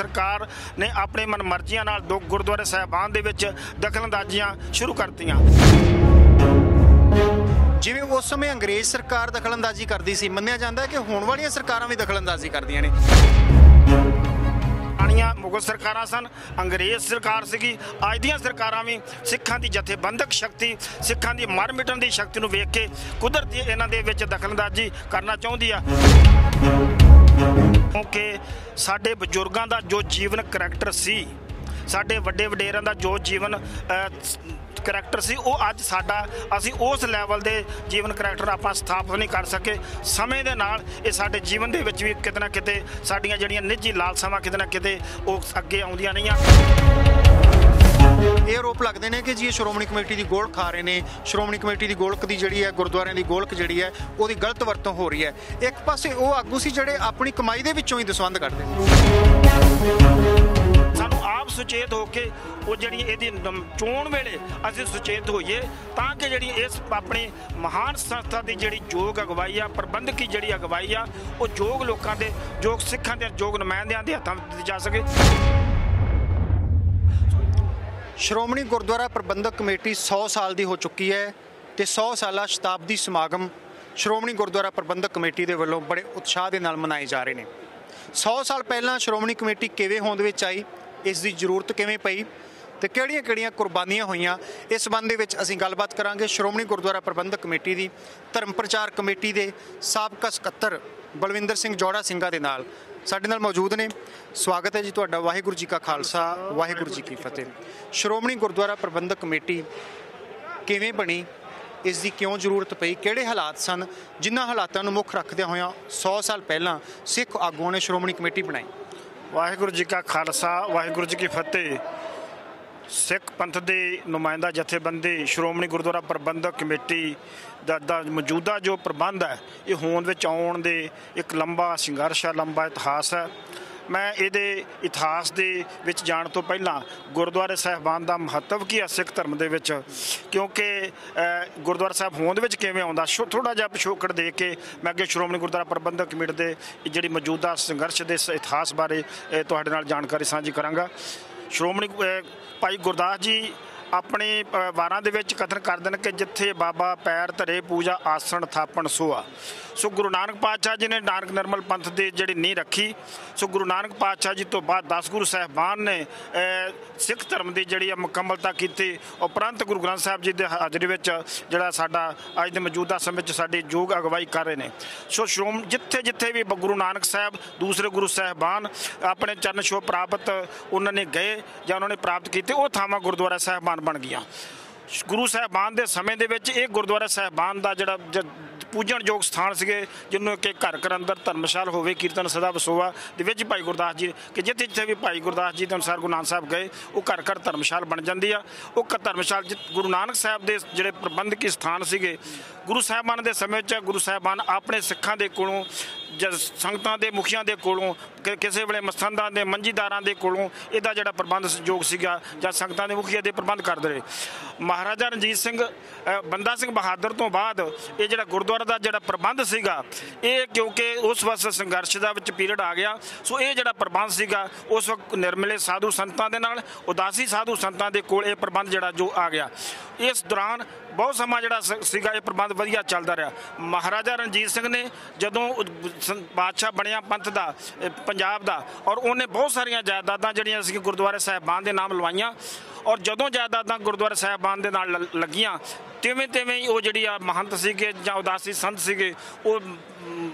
सरकार ने अपने मनमर्जियां नाल दो गुरुद्वारे साहिबान दे विच दखलअंदाजियां शुरू करतीਆਂ। जिवें उस समय अंग्रेज सरकार दखलअंदाजी करती सी, मन्निया जाता है कि हुण वालियां सरकारां भी दखलअंदाजी करदियां ने। मुगल सरकारां सन, अंग्रेज सरकार सीगी, अज दियां सरकारां भी सिखां दी जथेबंदक शक्ति, सिखां दी मर मिटण दी शक्ति नूं वेख के कुदरती इन्हां दे विच दखलअंदाजी करना चाहुंदी आ। क्योंकि साडे बजुर्गां दा जो जीवन करैक्टर सी, साडे वड्डे वडेरां दा जो जीवन करैक्टर सी, वो अज साडा असीं उस लैवल दे जीवन करैक्टर आपां स्थापित नहीं कर सके। समय दे नाल ये साडे जीवन दे विच भी किते ना किते साडीआं जिहड़ियां निजी लालसावां किते ना किते वो अगे आउंदियां नहीं। ये आरोप लगते हैं कि जी श्रोमणी कमेटी की गोलक खा रहे हैं, श्रोमणी कमेटी की गोलक की जी है, गुरुद्वारे की गोलक जी है वो गलत वरतों हो रही है। एक पासे वो आगू से जोड़े अपनी कमाई के विचों ही दसवंध करते हैं। सानू आप सुचेत होके वो जी चोण वेले असीं सुचेत होइए ताकि जी इस अपनी महान संस्था की जी योग अगवाई आ, प्रबंधक की जी अगवाई आ, वो योग लोगों के योग सिखां के योग नुमाइंदियां के हत्थों दी जा सके। श्रोमणी गुरुद्वारा प्रबंधक कमेटी 100 साल की हो चुकी है तो 100 साला शताब्दी समागम श्रोमणी गुरुद्वारा प्रबंधक कमेटी के वलों बड़े उत्साह के नाल मनाए जा रहे हैं। 100 साल पहला श्रोमणी कमेटी किवें होंद विच आई, इसकी जरूरत किवें पई तो किहड़ियां कुर्बानियां होईयां, इस संबंध में असीं गलबात करांगे श्रोमणी गुरुद्वारा प्रबंधक कमेटी की धर्म प्रचार कमेटी के साबका सकत्तर बलविंदर सिंह जौड़ा सिंघा दे नाल साडे नाल मौजूद ने। स्वागत है जी तुहाडा। वाहिगुरू जी का खालसा, वाहिगुरू जी की फतेह। श्रोमणी गुरुद्वारा प्रबंधक कमेटी किवें बनी, इसकी क्यों जरूरत पई, किहड़े हालात सन जिन्हां हालातां नूं मुख रखदे होया 100 साल पहलां सिख आगूआं ने श्रोमणी कमेटी बनाई। वाहिगुरू जी का खालसा, वाहिगुरू जी की फतेह। सिख पंथ के नुमाइंदा जथेबंदी श्रोमणी गुरुद्वारा प्रबंधक कमेटी दा मौजूदा जो प्रबंध है ये होंद विच आउण दे एक लंबा संघर्ष है, लंबा इतिहास है। मैं ये इतिहास दे विच जाण तो पहला गुरुद्वारे साहिबान का महत्व की है सिख धर्म दे विच, क्योंकि गुरुद्वारा साहिब होंद विच किवें आउंदा थोड़ा जिहा पिछोकड़ दे के मैं अगे श्रोमणी गुरुद्वारा प्रबंधक कमेटी दे जिहड़ी मौजूदा संघर्ष के इतिहास बारे तुहाडे नाल जानकारी साझी करांगा। श्रोमणी भाई गुरदास जी अपने वारां दे विच कथन करदे ने कि जिथे बाबा पैर धरे पूजा आसन थापण सोआ। सो गुरु नानक पातशाह जी ने नानक निर्मल पंथ की जी नींह रखी। सो गुरु नानक पातशाह जी तो बाद 10 गुरु साहिबान ने सिख धर्म की जी मुकम्मलता की। उपरंत गुरु ग्रंथ साहिब जी के हाजरी में जोड़ा साडा अज के मौजूदा समय साडी योग अगवाई कर रहे हैं। सो जिथे जिथे भी गुरु नानक साहब दूसरे गुरु साहिबान अपने चरण छो प्राप्त उन्होंने गए या उन्होंने प्राप्त किए, वो थावां गुरुद्वारा साहिबान बन गया। गुरु साहिबान के समय के गुरुद्वारा साहिबान का जोड़ा पूजन योग स्थान से जिन्होंने कि घर घर अंदर धर्मशाल होवे कीर्तन सदा वसोआ के भाई गुरदास जी कि जिथे जिथे भी भाई गुरदास जी के अनुसार गुरु नानक साहब गए वो घर घर धर्मशाल बन जाती है। वो धर्मशाल गुरु नानक साहब के जोड़े प्रबंधकी स्थान से गुरु साहिबान के समय गुरु साहिबान अपने सिखां के कोलों संगतां के मुखियां के कोलों किसी वे मसंदां के मंजीदारां के कोलों इहदा जिहड़ा प्रबंध योग सीगा जां संगतां के मुखिया के प्रबंध करते रहे। महाराजा रणजीत सिंह बंदा सिंह बहादुर तो बाद ये जिहड़ा गुरुद्वारा का जिहड़ा प्रबंध सीगा ये क्योंकि उस वक्त संघर्ष का पीरियड आ गया। सो ये जिहड़ा प्रबंध सीगा उस वक्त निर्मले साधु संतां दे नाल उदासी साधु संतां दे कोल ये प्रबंध जिहड़ा जो आ गया। इस दौरान बहुत समा जिहड़ा सीगा ये प्रबंध वधिया चलदा रहा। महाराजा रणजीत सिंह ने जदों बादशाह बनिया पंथ का पंजाब का और उन्हें बहुत सारिया जायदादां जिहड़ियां सी गुरुद्वारे साहिबान के नाम लवाइयां और जदों जायदादां गुरुद्वारे साहिबान के नाल लगियां तिवें तिवें ही वो जिहड़ी महंत सीगे जां उदासी संत सीगे वो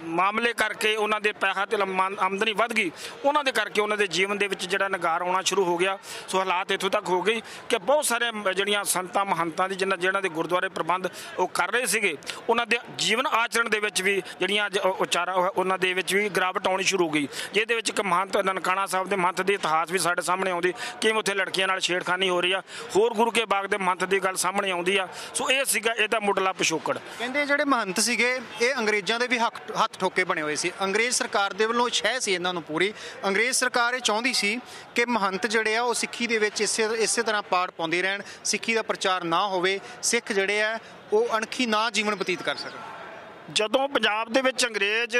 मामले करके उन्होंने पैसा ते आमदनी वध गई, उन्होंने करके उन्होंने जीवन के जिहड़ा नगार आना शुरू हो गया। सो हालात इत्थों तक हो गई कि बहुत सारे जिहड़ियां संतां महंतां दी जिन्हां दे गुरुद्वारे प्रबंध वो कर रहे थे उन्होंने जीवन आचरण के भी जिहड़ियां उचारा उन्होंने दे विच भी गिरावट आनी शुरू हो गई। जिहदे विच एक महंत ननकाना साहब के महंत के इतिहास भी साडे सामने आउंदी कि उत्थे लड़कियां नाल छेड़खानी हो रही है, होर गुरु के बाग के महंत की गल सामने आउंदी आ। सो ये सीगा इहदा मुढ़ला पिछोकड़। कहंदे जिहड़े महंत सीगे ये अंग्रेज़ां दे भी हत्थ ठोके बने हुए सी। अंग्रेज़ सरकार दे वल्लों छह सी इन्हां नूं पूरी। अंग्रेज़ सरकार ये चाहुंदी सी कि महंत जिहड़े आ वो सिੱਖੀ ਦੇ ਵਿੱਚ इसे तरह पाड़ पाउंदे रहण, सिੱਖੀ ਦਾ प्रचार ना होवे, सिख जिहड़े आ वो अणखी ना जीवन बतीत कर सकण। ਜਦੋਂ ਪੰਜਾਬ ਦੇ ਵਿੱਚ ਅੰਗਰੇਜ਼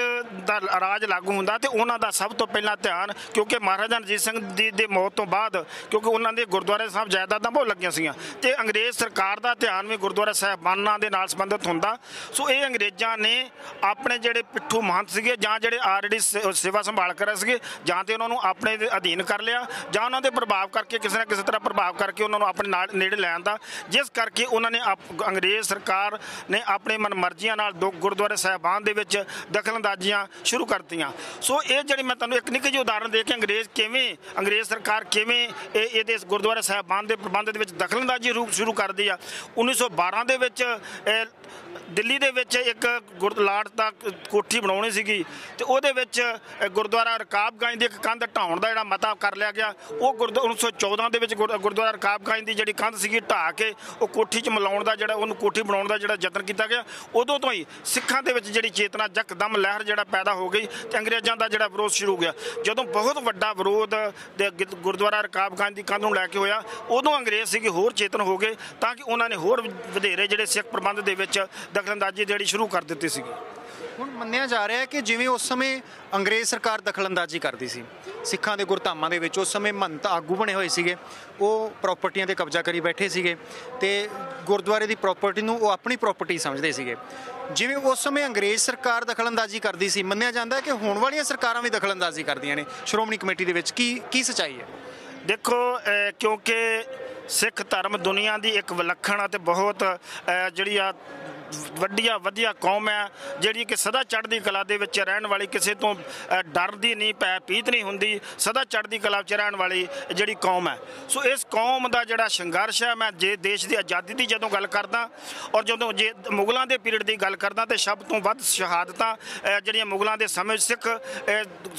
ਦਾ ਰਾਜ ਲਾਗੂ ਹੁੰਦਾ ਤੇ ਉਹਨਾਂ ਦਾ ਸਭ ਤੋਂ ਪਹਿਲਾਂ ਧਿਆਨ, ਕਿਉਂਕਿ ਮਹਾਰਾਜਾ ਰਣਜੀਤ ਸਿੰਘ ਜੀ ਦੇ ਮੌਤ ਤੋਂ ਬਾਅਦ ਕਿਉਂਕਿ ਉਹਨਾਂ ਦੇ ਗੁਰਦੁਆਰੇ ਸਾਹਿਬ ਜਾਇਦਾਦਾਂ ਬਹੁਤ ਲੱਗੀਆਂ ਸੀਗੀਆਂ ਤੇ ਅੰਗਰੇਜ਼ ਸਰਕਾਰ ਦਾ ਧਿਆਨ ਵੀ ਗੁਰਦੁਆਰਾ ਸਾਹਿਬਾਨਾਂ ਦੇ ਨਾਲ ਸੰਬੰਧਿਤ ਹੁੰਦਾ। ਸੋ ਇਹ ਅੰਗਰੇਜ਼ਾਂ ਨੇ ਆਪਣੇ ਜਿਹੜੇ ਪਿੱਠੂ ਮਹੰਤ ਸੀਗੇ ਜਾਂ ਜਿਹੜੇ ਆਲਰੇਡੀ ਸੇਵਾ ਸੰਭਾਲ ਕਰ ਰਹੇ ਸੀਗੇ ਜਾਂ ਤੇ ਉਹਨਾਂ ਨੂੰ ਆਪਣੇ ਦੇ ਅਧੀਨ ਕਰ ਲਿਆ ਜਾਂ ਉਹਨਾਂ ਦੇ ਪ੍ਰਭਾਵ ਕਰਕੇ ਕਿਸੇ ਨਾ ਕਿਸੇ ਤਰ੍ਹਾਂ ਪ੍ਰਭਾਵ ਕਰਕੇ ਉਹਨਾਂ ਨੂੰ ਆਪਣੇ ਨਾਲ ਨੇੜੇ ਲੈਣ ਦਾ, ਜਿਸ ਕਰਕੇ ਉਹਨਾਂ ਨੇ ਅੰਗਰੇਜ਼ ਸਰਕਾਰ ਨੇ ਆਪਣੇ ਮਨਮਰਜ਼ੀਆਂ ਨਾਲ ਗੁਰਦੁਆਰੇ ਸਾਹਿਬਾਨ ਦੇ ਵਿੱਚ ਦਖਲਅੰਦਾਜ਼ੀਆਂ ਸ਼ੁਰੂ ਕਰਤੀਆਂ। ਸੋ ਇਹ ਜਿਹੜੀ ਮੈਂ ਤੁਹਾਨੂੰ ਇੱਕ ਨਿੱਕੀ ਜਿਹੀ ਉਦਾਹਰਨ ਦੇ ਕੇ ਅੰਗਰੇਜ਼ ਸਰਕਾਰ ਕਿਵੇਂ ਇਹਦੇ ਗੁਰਦੁਆਰਾ ਸਾਹਿਬਾਨ ਦੇ ਪ੍ਰਬੰਧ ਦੇ ਵਿੱਚ ਦਖਲਅੰਦਾਜ਼ੀ ਸ਼ੁਰੂ ਕਰਦੀ ਆ। 1912 ਦੇ ਵਿੱਚ ਦਿੱਲੀ ਦੇ ਵਿੱਚ ਇੱਕ ਲਾਟ ਦਾ ਕੋਠੀ ਬਣਾਉਣੀ ਸੀਗੀ ਤੇ ਉਹਦੇ ਵਿੱਚ ਗੁਰਦੁਆਰਾ ਰਕਾਬਗੰਜ ਦੀ ਇੱਕ ਕੰਧ ਢਾਉਣ ਦਾ ਜਿਹੜਾ ਮਤਾ ਕਰ ਲਿਆ ਗਿਆ। ਉਹ 1914 ਦੇ ਵਿੱਚ ਗੁਰਦੁਆਰਾ ਰਕਾਬਗੰਜ ਦੀ ਜਿਹੜੀ ਕੰਧ ਸੀਗੀ ਢਾਹ ਕੇ ਉਹ ਕੋਠੀ 'ਚ ਮਿਲਾਉਣ ਦਾ ਜਿਹੜਾ ਉਹਨੂੰ ਕੋਠੀ ਬਣਾਉਣ ਦਾ ਜਿਹੜਾ ਯਤਨ ਕੀਤਾ ਗਿਆ। ਉਦੋਂ ਤੋਂ ਹੀ ਸਿੱਖਾਂ ਦੇ ਵਿੱਚ ਜਿਹੜੀ ਚੇਤਨਾ ਯਕਦਮ ਲਹਿਰ ਜਿਹੜਾ ਪੈਦਾ ਹੋ ਗਈ ਤੇ ਅੰਗਰੇਜ਼ਾਂ ਦਾ ਜਿਹੜਾ ਵਿਰੋਧ ਸ਼ੁਰੂ ਹੋ ਗਿਆ। ਜਦੋਂ ਬਹੁਤ ਵੱਡਾ ਵਿਰੋਧ ਗੁਰਦੁਆਰਾ ਰਕਾਬਗੰਜ ਦੀ ਕੰਧ ਨੂੰ ਲੈ ਕੇ ਹੋਇਆ, ਉਦੋਂ ਅੰਗਰੇਜ਼ ਸੀਗੇ ਹੋਰ ਚੇਤਨ ਹੋ ਗਏ ਤਾਂ ਕਿ ਉਹਨਾਂ ਨੇ ਹੋਰ ਵਧੇਰੇ ਜਿਹੜੇ ਸਿੱਖ ਪ੍ਰਬੰਧ ਦੇ ਵਿੱਚ ਦਖਲਅੰਦਾਜ਼ੀ ਜਿਹੜੀ ਸ਼ੁਰੂ ਕਰ ਦਿੱਤੀ ਸੀਗੀ। ਹੁਣ ਮੰਨਿਆ ਜਾ ਰਿਹਾ ਹੈ ਕਿ ਜਿਵੇਂ ਉਸ ਸਮੇਂ ਅੰਗਰੇਜ਼ ਸਰਕਾਰ ਦਖਲਅੰਦਾਜ਼ੀ ਕਰਦੀ ਸੀ ਸਿੱਖਾਂ ਦੇ ਗੁਰਧਾਮਾਂ ਦੇ ਵਿੱਚ, ਉਸ ਸਮੇਂ ਮਹੰਤ ਆਗੂ ਬਣੇ ਹੋਏ ਸੀਗੇ, ਉਹ ਪ੍ਰਾਪਰਟੀਆਂ 'ਤੇ ਕਬਜ਼ਾ ਕਰੀ ਬੈਠੇ ਸੀਗੇ ਤੇ ਗੁਰਦੁਆਰੇ ਦੀ ਪ੍ਰਾਪਰਟੀ ਨੂੰ ਉਹ ਆਪਣੀ ਪ੍ਰਾਪਰਟੀ ਸਮਝਦੇ ਸੀਗੇ। ਜਿਵੇਂ ਉਸ ਸਮੇਂ ਅੰਗਰੇਜ਼ ਸਰਕਾਰ ਦਖਲਅੰਦਾਜ਼ੀ ਕਰਦੀ ਸੀ, ਮੰਨਿਆ ਜਾਂਦਾ ਕਿ ਹੁਣ ਵਾਲੀਆਂ ਸਰਕਾਰਾਂ ਵੀ ਦਖਲਅੰਦਾਜ਼ੀ ਕਰਦੀਆਂ ਨੇ ਸ਼੍ਰੋਮਣੀ ਕਮੇਟੀ ਦੇ ਵਿੱਚ। ਕੀ ਸੱਚਾਈ ਹੈ? ਦੇਖੋ, ਕਿਉਂਕਿ ਸਿੱਖ ਧਰਮ ਦੁਨੀਆ ਦੀ ਇੱਕ ਵਿਲੱਖਣ ਅਤੇ ਬਹੁਤ ਜਿਹੜੀ ਆ ਵਧੀਆ ਕੌਮ ਹੈ, ਜਿਹੜੀ ਕਿ ਸਦਾ ਚੜ੍ਹਦੀ ਕਲਾ ਦੇ ਵਿੱਚ ਰਹਿਣ ਵਾਲੀ, ਕਿਸੇ ਤੋਂ ਡਰਦੀ ਨਹੀਂ, ਭੈਭੀਤ ਨਹੀਂ ਹੁੰਦੀ, ਸਦਾ ਚੜ੍ਹਦੀ ਕਲਾ ਵਿੱਚ ਰਹਿਣ ਵਾਲੀ ਜਿਹੜੀ ਕੌਮ ਹੈ। ਸੋ ਇਸ ਕੌਮ ਦਾ ਜਿਹੜਾ ਸੰਘਰਸ਼ ਹੈ, ਮੈਂ ਜੇ ਦੇਸ਼ ਦੀ ਆਜ਼ਾਦੀ ਦੀ ਜਦੋਂ ਗੱਲ ਕਰਦਾ ਔਰ ਜਦੋਂ ਜੇ ਮੁਗਲਾਂ ਦੇ ਪੀਰੀਅਡ ਦੀ ਗੱਲ ਕਰਦਾ ਤੇ ਸਭ ਤੋਂ ਵੱਧ ਸ਼ਹਾਦਤਾਂ ਜਿਹੜੀਆਂ ਮੁਗਲਾਂ ਦੇ ਸਮੇਂ ਸਿੱਖ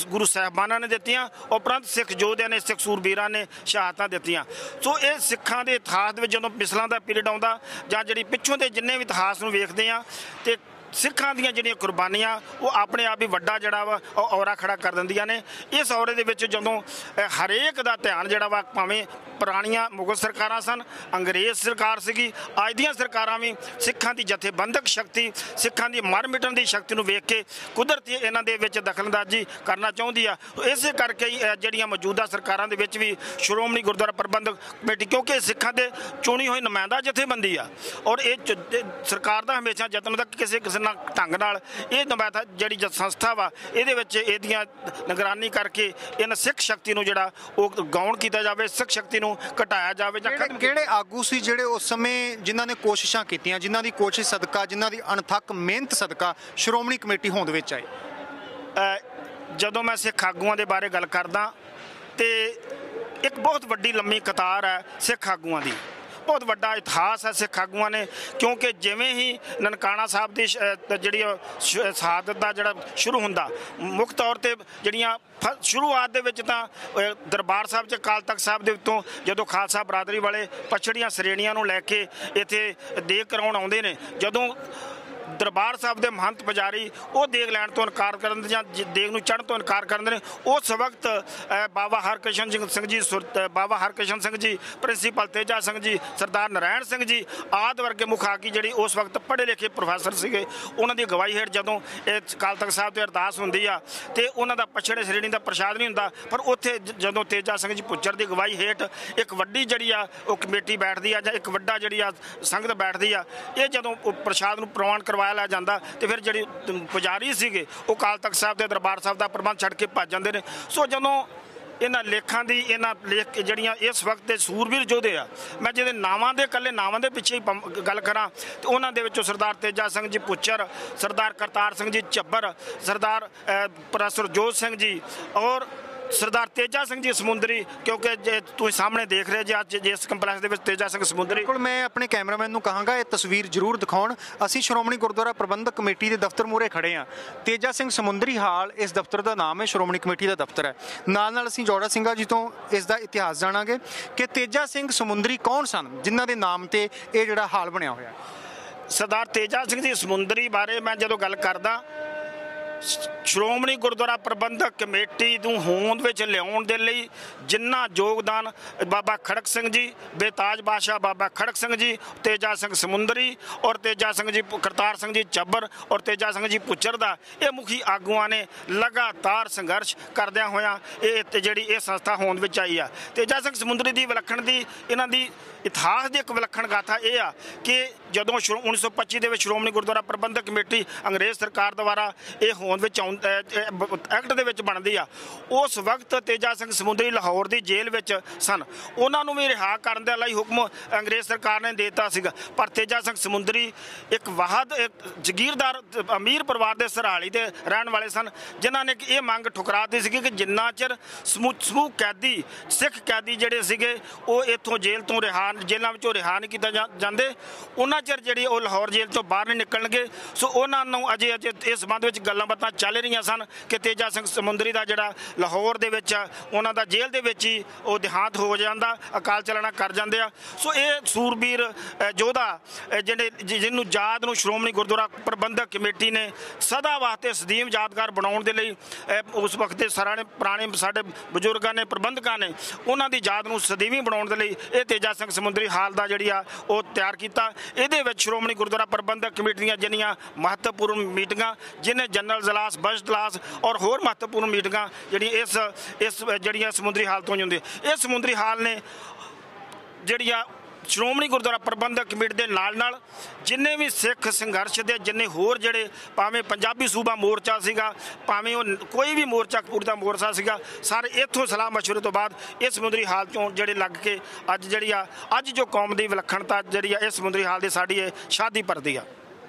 ਗੁਰੂ ਸਾਹਿਬਾਨਾਂ ਨੇ ਦਿੱਤੀਆਂ, ਉਪਰੰਤ ਸਿੱਖ ਯੋਧਿਆਂ ਨੇ, ਸਿੱਖ ਸੂਰਬੀਰਾਂ ਨੇ ਸ਼ਹਾਦਤਾਂ ਦਿੱਤੀਆਂ। ਸੋ ਇਹ ਸਿੱਖਾਂ ਦੇ ਇਤਿਹਾਸ ਦੇ ਵਿੱਚ ਜਦੋਂ ਪਿਛਲਾਂ ਦਾ ਪੀਰੀਅਡ ਆਉਂਦਾ ਜਾਂ ਜਿਹੜੀ ਪਿੱਛੋਂ ਦੇ ਜਿੰਨੇ ਵੀ ਇਤਿਹਾਸ ਨੂੰ ਵੇਖਦੇ ਆ ਤੇ ਸਿੱਖਾਂ ਦੀਆਂ ਜਿਹੜੀਆਂ ਕੁਰਬਾਨੀਆਂ ਉਹ ਆਪਣੇ ਆਪ ਹੀ ਵੱਡਾ ਜਿਹੜਾ ਵਾ ਉਹ ਔਰਾ ਖੜਾ ਕਰ ਦਿੰਦੀਆਂ ਨੇ। ਇਸ ਔਰੇ ਦੇ ਵਿੱਚ ਜਦੋਂ ਹਰੇਕ ਦਾ ਧਿਆਨ ਜਿਹੜਾ ਵਾ, ਭਾਵੇਂ ਪੁਰਾਣੀਆਂ ਮੁਗਲ ਸਰਕਾਰਾਂ ਸਨ, ਅੰਗਰੇਜ਼ ਸਰਕਾਰ ਸੀਗੀ, ਅੱਜ ਦੀਆਂ ਸਰਕਾਰਾਂ ਵੀ ਸਿੱਖਾਂ ਦੀ ਜਥੇਬੰਦਕ ਸ਼ਕਤੀ, ਸਿੱਖਾਂ ਦੀ ਮਰ ਮਿਟਣ ਦੀ ਸ਼ਕਤੀ ਨੂੰ ਵੇਖ ਕੇ ਕੁਦਰਤੀ ਇਹਨਾਂ ਦੇ ਵਿੱਚ ਦਖਲਅੰਦਾਜ਼ੀ ਕਰਨਾ ਚਾਹੁੰਦੀ ਆ। ਇਸੇ ਕਰਕੇ ਹੀ ਜਿਹੜੀਆਂ ਮੌਜੂਦਾ ਸਰਕਾਰਾਂ ਦੇ ਵਿੱਚ ਵੀ ਸ਼੍ਰੋਮਣੀ ਗੁਰਦੁਆਰਾ ਪ੍ਰਬੰਧਕ ਕਮੇਟੀ, ਕਿਉਂਕਿ ਸਿੱਖਾਂ ਦੇ ਚੁਣੀ ਹੋਈ ਨੁਮਾਇੰਦਾ ਜਥੇਬੰਦੀ ਆ ਔਰ ਇਹ ਸਰਕਾਰ ਦਾ ਹਮੇਸ਼ਾ ਯਤਨ ਹੁੰਦਾ ਕਿ ਕਿਸੇ ਢੰਗ ਨਾਲ ਇਹ ਨੁਮਾਇੰਦਾ ਜਿਹੜੀ ਸੰਸਥਾ ਵਾ ਇਹਦੇ ਵਿੱਚ ਇਹਦੀਆਂ ਨਿਗਰਾਨੀ ਕਰਕੇ ਇਹਨਾਂ ਸਿੱਖ ਸ਼ਕਤੀ ਨੂੰ ਜਿਹੜਾ ਉਹ ਗਾਉਣ ਕੀਤਾ ਜਾਵੇ, ਸਿੱਖ ਸ਼ਕਤੀ ਨੂੰ ਘਟਾਇਆ ਜਾਵੇ। ਜਾਂ ਕਿਹੜੇ ਆਗੂ ਸੀ ਜਿਹੜੇ ਉਸ ਸਮੇਂ ਜਿਨ੍ਹਾਂ ਨੇ ਕੋਸ਼ਿਸ਼ਾਂ ਕੀਤੀਆਂ, ਜਿਨ੍ਹਾਂ ਦੀ ਕੋਸ਼ਿਸ਼ ਸਦਕਾ, ਜਿਨ੍ਹਾਂ ਦੀ ਅਣਥੱਕ ਮਿਹਨਤ ਸਦਕਾ ਸ਼੍ਰੋਮਣੀ ਕਮੇਟੀ ਹੋਂਦ ਵਿੱਚ ਆਈ? ਜਦੋਂ ਮੈਂ ਸਿੱਖ ਆਗੂਆਂ ਦੇ ਬਾਰੇ ਗੱਲ ਕਰਦਾ ਤੇ ਇੱਕ ਬਹੁਤ ਵੱਡੀ ਲੰਮੀ ਕਤਾਰ ਹੈ ਸਿੱਖ ਆਗੂਆਂ ਦੀ, ਬਹੁਤ ਵੱਡਾ ਇਤਿਹਾਸ ਹੈ ਸਿੱਖ ਆਗੂਆਂ ਨੇ। ਕਿਉਂਕਿ ਜਿਵੇਂ ਹੀ ਨਨਕਾਣਾ ਸਾਹਿਬ ਦੀ ਜਿਹੜੀ ਸ਼ਹਾਦਤ ਦਾ ਜਿਹੜਾ ਸ਼ੁਰੂ ਹੁੰਦਾ, ਮੁੱਖ ਤੌਰ 'ਤੇ ਜਿਹੜੀਆਂ ਸ਼ੁਰੂਆਤ ਦੇ ਵਿੱਚ ਤਾਂ ਦਰਬਾਰ ਸਾਹਿਬ 'ਚ ਅਕਾਲ ਤਖਤ ਸਾਹਿਬ ਦੇ ਉੱਤੋਂ ਜਦੋਂ ਖਾਲਸਾ ਬਰਾਦਰੀ ਵਾਲੇ ਪਛੜੀਆਂ ਸ਼੍ਰੇਣੀਆਂ ਨੂੰ ਲੈ ਕੇ ਇੱਥੇ ਦੇਗ ਕਰਾਉਣ ਆਉਂਦੇ ਨੇ, ਜਦੋਂ ਦਰਬਾਰ ਸਾਹਿਬ ਦੇ ਮਹੰਤ ਪੁਜਾਰੀ ਉਹ ਦੇਗ ਲੈਣ ਤੋਂ ਇਨਕਾਰ ਕਰਨ ਜਾਂ ਦੇਗ ਨੂੰ ਚੜ੍ਹਨ ਤੋਂ ਇਨਕਾਰ ਕਰਦੇ ਨੇ, ਉਸ ਵਕਤ ਬਾਬਾ ਹਰਕ੍ਰਿਸ਼ਨ ਸਿੰਘ ਜੀ, ਬਾਬਾ ਹਰਕ੍ਰਿਸ਼ਨ ਸਿੰਘ ਜੀ, ਪ੍ਰਿੰਸੀਪਲ ਤੇਜਾ ਸਿੰਘ ਜੀ, ਸਰਦਾਰ ਨਾਰਾਇਣ ਸਿੰਘ ਜੀ ਆਦਿ ਵਰਗੇ ਮੁਖਾਗੀ ਜਿਹੜੀ ਉਸ ਵਕਤ ਪੜ੍ਹੇ ਲਿਖੇ ਪ੍ਰੋਫੈਸਰ ਸੀਗੇ, ਉਹਨਾਂ ਦੀ ਅਗਵਾਈ ਹੇਠ ਜਦੋਂ ਇਹ ਅਕਾਲ ਤਖਤ ਸਾਹਿਬ ਤੇ ਅਰਦਾਸ ਹੁੰਦੀ ਆ ਤੇ ਉਹਨਾਂ ਦਾ ਪਛੜੇ ਸ਼੍ਰੇਣੀ ਦਾ ਪ੍ਰਸ਼ਾਦ ਨਹੀਂ ਹੁੰਦਾ, ਪਰ ਉੱਥੇ ਜਦੋਂ ਤੇਜਾ ਸਿੰਘ ਜੀ ਪੁੱਜਰ ਦੀ ਅਗਵਾਈ ਹੇਠ ਇੱਕ ਵੱਡੀ ਜਿਹੜੀ ਆ ਉਹ ਕਮੇਟੀ ਬੈਠਦੀ ਆ ਜਾਂ ਇੱਕ ਵੱਡਾ ਜਿਹੜੀ ਆ ਸੰਗਤ ਬੈਠਦੀ ਆ, ਇਹ ਜਦੋਂ ਪ੍ਰਸ਼ਾਦ ਨੂੰ ਪ੍ਰਵਾਨ ਕਰਵਾਇਆ ਲਿਆ ਜਾਂਦਾ ਤੇ ਫਿਰ ਜਿਹੜੀ ਪੁਜਾਰੀ ਸੀਗੇ ਉਹ ਅਕਾਲ ਤਖਤ ਸਾਹਿਬ ਦੇ ਦਰਬਾਰ ਸਾਹਿਬ ਦਾ ਪ੍ਰਬੰਧ ਛੱਡ ਕੇ ਭੱਜ ਜਾਂਦੇ ਨੇ। ਸੋ ਜਦੋਂ ਇਹਨਾਂ ਲੇਖਾਂ ਦੀ ਇਹਨਾਂ ਲੇਖ ਜਿਹੜੀਆਂ ਇਸ ਵਕਤ ਦੇ ਸੂਰਬੀਰ ਯੋਧੇ ਆ, ਮੈਂ ਜਿਹਦੇ ਨਾਵਾਂ ਦੇ ਇਕੱਲੇ ਨਾਵਾਂ ਦੇ ਪਿੱਛੇ ਹੀ ਗੱਲ ਕਰਾਂ ਤੇ ਉਹਨਾਂ ਦੇ ਵਿੱਚੋਂ ਸਰਦਾਰ ਤੇਜਾ ਸਿੰਘ ਜੀ ਪੁੱਚਰ, ਸਰਦਾਰ ਕਰਤਾਰ ਸਿੰਘ ਜੀ ਝੱਬਰ, ਸਰਦਾਰ ਪ੍ਰੋਫੈਸਰ ਜੋਤ ਸਿੰਘ ਜੀ ਔਰ ਸਰਦਾਰ ਤੇਜਾ ਸਿੰਘ ਜੀ ਸਮੁੰਦਰੀ, ਕਿਉਂਕਿ ਜੇ ਤੁਸੀਂ ਸਾਹਮਣੇ ਦੇਖ ਰਹੇ ਜੇ ਅੱਜ ਜਿਸ ਕੰਪਲੈਕਸ ਦੇ ਵਿੱਚ ਤੇਜਾ ਸਿੰਘ ਸਮੁੰਦਰੀ। ਬਿਲਕੁਲ, ਮੈਂ ਆਪਣੇ ਕੈਮਰਾਮੈਨ ਨੂੰ ਕਹਾਂਗਾ ਇਹ ਤਸਵੀਰ ਜ਼ਰੂਰ ਦਿਖਾਉਣ। ਅਸੀਂ ਸ਼੍ਰੋਮਣੀ ਗੁਰਦੁਆਰਾ ਪ੍ਰਬੰਧਕ ਕਮੇਟੀ ਦੇ ਦਫ਼ਤਰ ਮੂਹਰੇ ਖੜੇ ਹਾਂ। ਤੇਜਾ ਸਿੰਘ ਸਮੁੰਦਰੀ ਹਾਲ ਇਸ ਦਫ਼ਤਰ ਦਾ ਨਾਮ ਹੈ, ਸ਼੍ਰੋਮਣੀ ਕਮੇਟੀ ਦਾ ਦਫ਼ਤਰ ਹੈ। ਨਾਲ ਅਸੀਂ ਜੋੜਾ ਸਿੰਘਾ ਜੀ ਤੋਂ ਇਸ ਦਾ ਇਤਿਹਾਸ ਜਾਣਾਂਗੇ ਕਿ ਤੇਜਾ ਸਿੰਘ ਸਮੁੰਦਰੀ ਕੌਣ ਸਨ ਜਿਨ੍ਹਾਂ ਦੇ ਨਾਮ ਤੇ ਇਹ ਜਿਹੜਾ ਹਾਲ ਬਣਿਆ ਹੋਇਆ। ਸਰਦਾਰ ਤੇਜਾ ਸਿੰਘ ਜੀ ਸਮੁੰਦਰੀ ਬਾਰੇ ਮੈਂ ਜਦੋਂ ਗੱਲ ਕਰਦਾ ਸ਼੍ਰੋਮਣੀ ਗੁਰਦੁਆਰਾ ਪ੍ਰਬੰਧਕ ਕਮੇਟੀ ਨੂੰ ਹੋਂਦ ਵਿੱਚ ਲਿਆਉਣ ਦੇ ਲਈ ਜਿੰਨਾ ਯੋਗਦਾਨ ਬਾਬਾ ਖੜਕ ਸਿੰਘ ਜੀ, ਬੇਤਾਜ ਬਾਦਸ਼ਾਹ ਬਾਬਾ ਖੜਕ ਸਿੰਘ ਜੀ, ਤੇਜਾ ਸਿੰਘ ਸਮੁੰਦਰੀ ਔਰ ਤੇਜਾ ਸਿੰਘ ਜੀ ਕਰਤਾਰ ਸਿੰਘ ਜੀ ਚੱਬਰ ਔਰ ਤੇਜਾ ਸਿੰਘ ਜੀ ਪੁੱਚਰ ਦਾ, ਇਹ ਮੁਖੀ ਆਗੂਆਂ ਨੇ ਲਗਾਤਾਰ ਸੰਘਰਸ਼ ਕਰਦਿਆਂ ਹੋਇਆਂ ਇਹ ਜਿਹੜੀ ਇਹ ਸੰਸਥਾ ਹੋਂਦ ਵਿੱਚ ਆਈ ਆ। ਤੇਜਾ ਸਿੰਘ ਸਮੁੰਦਰੀ ਦੀ ਵਿਲੱਖਣ ਦੀ ਇਹਨਾਂ ਦੀ ਇਤਿਹਾਸ ਦੀ ਇੱਕ ਵਿਲੱਖਣ ਗਾਥਾ ਇਹ ਆ ਕਿ ਜਦੋਂ 1925 ਦੇ ਵਿੱਚ ਸ਼੍ਰੋਮਣੀ ਗੁਰਦੁਆਰਾ ਪ੍ਰਬੰਧਕ ਕਮੇਟੀ ਅੰਗਰੇਜ਼ ਸਰਕਾਰ ਦੁਆਰਾ ਇਹ ਹੋਂਦ ਵਿੱਚ ਐਕਟ ਦੇ ਵਿੱਚ ਬਣਦੀ ਆ, ਉਸ ਵਕਤ ਤੇਜਾ ਸਿੰਘ ਸਮੁੰਦਰੀ ਲਾਹੌਰ ਦੀ ਜੇਲ੍ਹ ਵਿੱਚ ਸਨ। ਉਹਨਾਂ ਨੂੰ ਵੀ ਰਿਹਾ ਕਰਨ ਦੇ ਲਈ ਹੁਕਮ ਅੰਗਰੇਜ਼ ਸਰਕਾਰ ਨੇ ਦਿੱਤਾ ਸੀਗਾ, ਪਰ ਤੇਜਾ ਸਿੰਘ ਸਮੁੰਦਰੀ ਇੱਕ ਜਗੀਰਦਾਰ ਅਮੀਰ ਪਰਿਵਾਰ ਦੇ ਸਰਹਾਲੀ ਦੇ ਰਹਿਣ ਵਾਲੇ ਸਨ, ਜਿਨ੍ਹਾਂ ਨੇ ਇਹ ਮੰਗ ਠੁਕਰਾ ਦਿੱਤੀ ਸੀ ਕਿ ਜਿੰਨਾ ਚਿਰ ਸਮੂਹ ਕੈਦੀ ਸਿੱਖ ਕੈਦੀ ਜਿਹੜੇ ਸੀਗੇ ਉਹ ਇੱਥੋਂ ਜੇਲ੍ਹਾਂ ਵਿੱਚੋਂ ਰਿਹਾ ਨਹੀਂ ਕੀਤਾ ਜਾਂਦੇ, ਉਹਨਾਂ ਚਿਰ ਜਿਹੜੀ ਉਹ ਲਾਹੌਰ ਜੇਲ੍ਹ ਤੋਂ ਬਾਹਰ ਨਹੀਂ ਨਿਕਲਣਗੇ। ਸੋ ਉਹਨਾਂ ਨੂੰ ਅਜੇ ਇਸ ਸੰਬੰਧ ਵਿੱਚ ਗੱਲਾਂ ਬਾਤਾਂ ਚੱਲ ਰਹੀਆਂ ਸਨ ਕਿ ਤੇਜਾ ਸਿੰਘ ਸਮੁੰਦਰੀ ਦਾ ਜਿਹੜਾ ਲਾਹੌਰ ਦੇ ਵਿੱਚ ਉਹਨਾਂ ਦਾ ਜੇਲ੍ਹ ਦੇ ਵਿੱਚ ਹੀ ਉਹ ਦੇਹਾਂਤ ਹੋ ਜਾਂਦਾ, ਅਕਾਲ ਚਲਾਣਾ ਕਰ ਜਾਂਦੇ ਆ। ਸੋ ਇਹ ਸੂਰਬੀਰ ਯੋਧਾ ਜਿਹਨੂੰ ਯਾਦ ਨੂੰ ਸ਼੍ਰੋਮਣੀ ਗੁਰਦੁਆਰਾ ਪ੍ਰਬੰਧਕ ਕਮੇਟੀ ਨੇ ਸਦਾ ਵਾਸਤੇ ਸਦੀਮ ਯਾਦਗਾਰ ਬਣਾਉਣ ਦੇ ਲਈ ਉਸ ਵਕਤ ਦੇ ਪੁਰਾਣੇ ਸਾਡੇ ਬਜ਼ੁਰਗਾਂ ਨੇ, ਪ੍ਰਬੰਧਕਾਂ ਨੇ ਉਹਨਾਂ ਦੀ ਯਾਦ ਨੂੰ ਸਦੀਵੀ ਬਣਾਉਣ ਦੇ ਲਈ ਇਹ ਤੇਜਾ ਸਿੰਘ ਸਮੁੰਦਰੀ ਹਾਲ ਦਾ ਜਿਹੜੀ ਆ ਉਹ ਤਿਆਰ ਕੀਤਾ। ਇਹਦੇ ਵਿੱਚ ਸ਼੍ਰੋਮਣੀ ਗੁਰਦੁਆਰਾ ਪ੍ਰਬੰਧਕ ਕਮੇਟੀ ਦੀਆਂ ਜਿੰਨੀਆਂ ਮਹੱਤਵਪੂਰਨ ਮੀਟਿੰਗਾਂ, ਜਿਹਨੇ ਜਨਰਲ ਜਲਾਸ, ਬਜਟ ਜਲਾਸ ਔਰ ਹੋਰ ਮਹੱਤਵਪੂਰਨ ਮੀਟਿੰਗਾਂ ਜਿਹੜੀਆਂ ਇਸ ਜਿਹੜੀਆਂ ਸਮੁੰਦਰੀ ਹਾਲ ਤੋਂ ਹੁੰਦੀਆਂ, ਇਹ ਸਮੁੰਦਰੀ ਹਾਲ ਨੇ ਜਿਹੜੀਆਂ ਸ਼੍ਰੋਮਣੀ ਗੁਰਦੁਆਰਾ ਪ੍ਰਬੰਧਕ ਕਮੇਟੀ ਦੇ ਨਾਲ ਜਿੰਨੇ ਵੀ ਸਿੱਖ ਸੰਘਰਸ਼ ਦੇ ਜਿੰਨੇ ਹੋਰ ਜਿਹੜੇ ਭਾਵੇਂ ਪੰਜਾਬੀ ਸੂਬਾ ਮੋਰਚਾ ਸੀਗਾ, ਭਾਵੇਂ ਉਹ ਕੋਈ ਵੀ ਮੋਰਚਾ ਕਪੂਰ ਦਾ ਮੋਰਚਾ ਸੀਗਾ, ਸਾਰੇ ਇੱਥੋਂ ਸਲਾਹ ਮਸ਼ਵਰੇ ਤੋਂ ਬਾਅਦ ਇਹ ਸਮੁੰਦਰੀ ਹਾਲ ਤੋਂ ਜਿਹੜੇ ਲੱਗ ਕੇ ਅੱਜ ਜੋ ਕੌਮ ਦੀ ਵਿਲੱਖਣਤਾ ਜਿਹੜੀ ਆ ਇਹ ਸਮੁੰਦਰੀ ਹਾਲ ਦੀ ਸਾਡੀ ਇਹ ਸ਼ਾਦੀ ਭਰਦੀ ਆ।